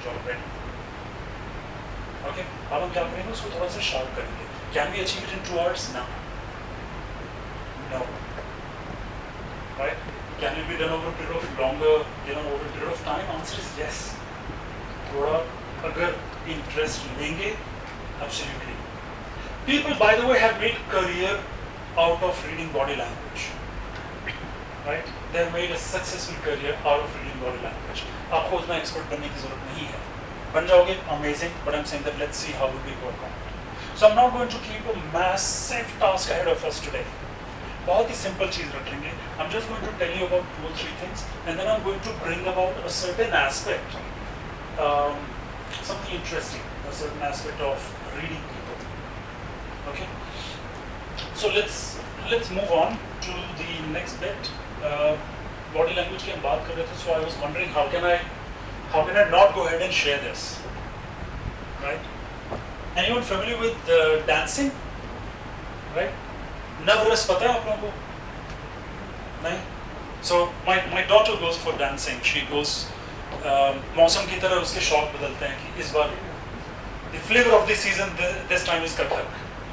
language already. Okay, अब हम क्या करेंगे उसको थोड़ा सा sharp करेंगे. Can we achieve it in 2 hours? No. No. Right? Can it be done over a period of longer, over a period of time? Answer is yes. थोड़ा अगर interest लेंगे, absolutely. People, by the way, have made career out of reading body language. Right? They have made a successful career out of reading body language. आपको उसमें expert बनने की ज़रूरत नहीं है. बन जाओगे, amazing. But I'm saying that let's see how we work on it. So I'm not going to keep a massive task ahead of us today. बहुत ही simple चीज़ रखेंगे. I'm just going to tell you about 2 or 3 things, and then I'm going to bring about a certain aspect, something interesting, a certain aspect of reading people. Okay. So let's move on to the next bit. Body language की हम बात कर रहे थे. So I was wondering how can I not go ahead and share this, right? Anyone familiar with dancing? Right? Navras पता है आप लोगों को? नहीं? So my daughter goes for dancing. She goes मौसम की तरह उसके शौक बदलते हैं कि इस बार the flavor of the season this time is Kathak.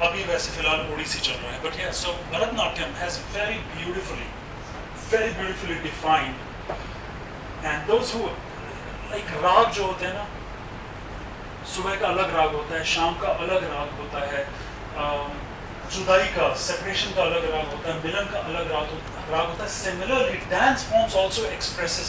अभी वैसे फिलहाल ओडिसी चल रहा है. But yeah, so Bharatanatyam has very beautifully defined, and those who like राग जो होते हैं ना, सुबह का अलग राग होता है, शाम का अलग राग होता है, जुदाई का, separation का अलग राग होता है, मिलन का अलग राग होता है. Similarly, dance forms also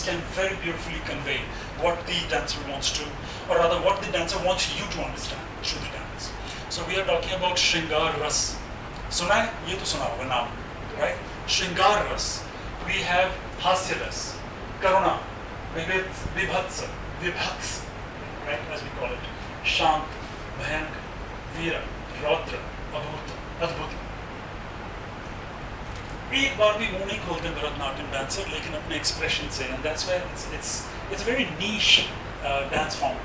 can very beautifully convey what the dancer wants to, or rather what the dancer wants you to understand through the dance. So we are talking about Shringar Ras. सुना है? ये तो सुना होगा नाम, right? Shringar Ras. We have Hasya Ras, Karuna, Vibhats, right, as we call it. Shant, Bhayank, Veera, Raudra, Adbhut. एक बार भी मुंह नहीं खोलते भरतनाट्यम डांसर, लेकिन अपने एक्सप्रेशन से, and that's where it's a very niche dance form,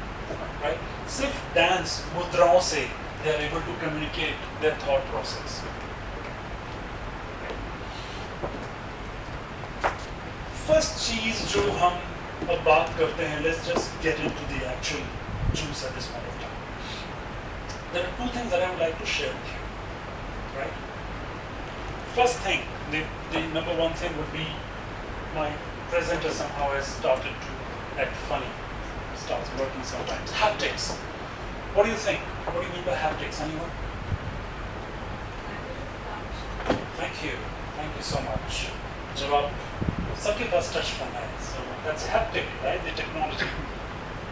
right? सिर्फ dance मुद्राओं से they are able to communicate their thought process. First चीज जो हम अब बात करते हैं, let's just get into the actual juice at this point of time. There are 2 things that I would like to share with you, right? First thing, the number 1 thing would be my presenter somehow has started to act funny, starts working sometimes. Haptics. What do you think? What do you mean by haptics? Anyone? Thank you so much. जवाब सबके पास touch phone है, so that's haptic, right? The technology,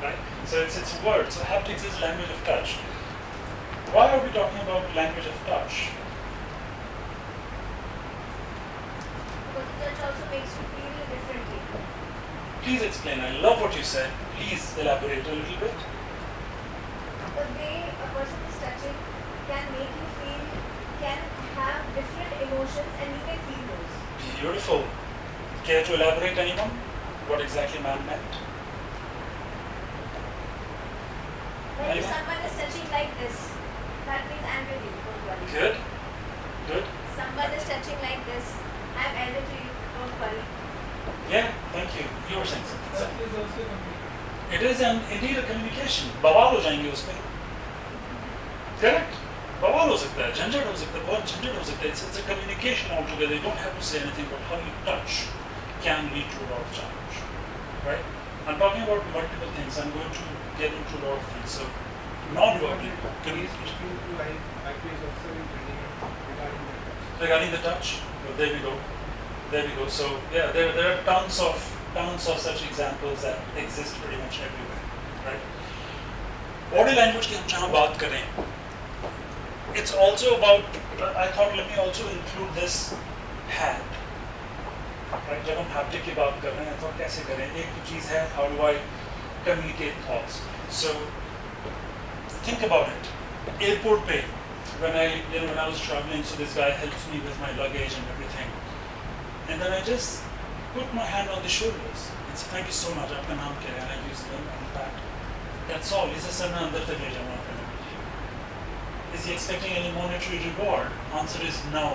right? So it's words. So haptics is language of touch. Why are we talking about language of touch? Because the touch also makes you feel differently. Please explain. I love what you said. Please elaborate a little bit. The way a person is touching can make you feel, can have different emotions, and you can feel those. Beautiful. Care to elaborate, anyone? What exactly man meant? When someone is touching like this, that means I'm with you, don't worry. Good. Someone is touching like this, I'm elder to you, don't worry. Yeah, thank you. You were saying something. That is also communication. It is indeed a communication. बवाल हो जाएंगे उसमें. Correct. बवाल हो सकता है, झंझट हो सकता है, बहुत झंझट हो सकता है. It's a communication altogether. You don't have to say anything, but how you touch can lead to a lot of challenge, right? I'm talking about multiple things. I'm going to get into a lot of things. So, non-verbal communication. Regarding the touch, well, there we go. So, yeah, there are tons of such examples that exist pretty much everywhere, right? Body language की हम जहाँ बात करें, it's also about. I thought let me also include this hand. Right? जब हम haptic की बात कर रहे हैं, तो कैसे करें? एक तो चीज़ है, how do I communicate thoughts? So think about it. Airport पे, when I was traveling, so this guy helps me with my luggage and everything, and then I just put my hand on the shoulders and say, thank you so much. आपका नाम क्या है? And I use them on the back. That's all. इसे sir मैं अंदर तक ले जाऊँगा अपने luggage. Is he expecting any monetary reward? Answer is no.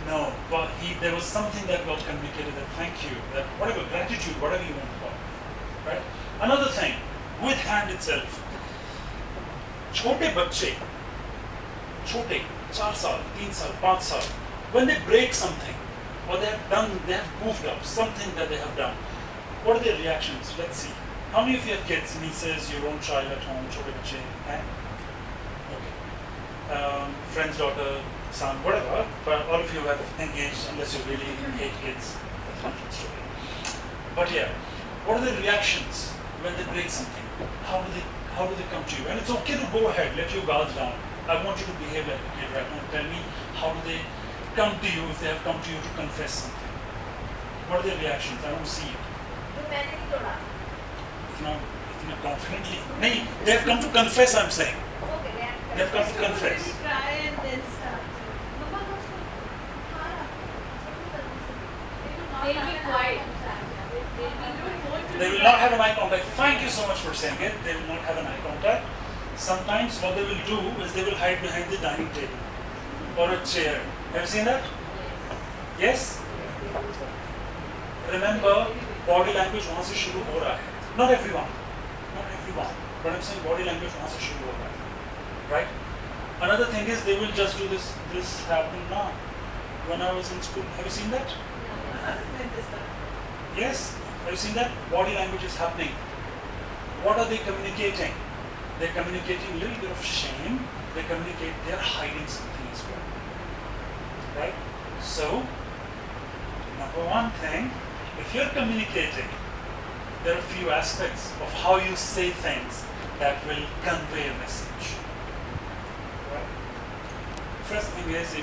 No, but there was something that got communicated, that thank you, that whatever, gratitude, whatever you want to call it, right? Another thing, with hand itself. छोटे बच्चे, छोटे 4 साल, 3 साल, 5 साल, when they break something or they have goofed up something that they have done, what are their reactions? Let's see. How many of you have kids, nieces, your own child at home, छोटे बच्चे, हैं? Okay. Friend's daughter, son, whatever, but all of you have engaged unless you really hate kids. That's a different story. But yeah, what are the reactions when they break something? How do they come to you? And it's okay to go ahead, let your guards down. I want you to behave like a kid right now. Tell me, how do they come to you if they have come to you to confess something? What are their reactions? I want to see it. तो मैंने नहीं तोड़ा. इतना confidently. नहीं, they have come to confess, I'm saying. Okay, They have come to confess. Cry and then start. They'll be quiet. They will not have an eye contact. Thank you so much for saying it. They will not have an eye contact. Sometimes what they will do is they will hide behind the dining table or a chair. Have you seen that? Yes? Remember, body language वहाँ से शुरू हो रहा है. Not everyone. But I'm saying body language वहाँ से शुरू हो रहा है. Right? Another thing is they will just do this. This happened now. When I was in school, have you seen that? Yes. Have you seen that? Body language is happening. What are they communicating? They're communicating a little bit of shame. They're hiding something as well. Right? So, number one thing, if you're communicating, there are a few aspects of how you say things that will convey a message. Right? First thing is, if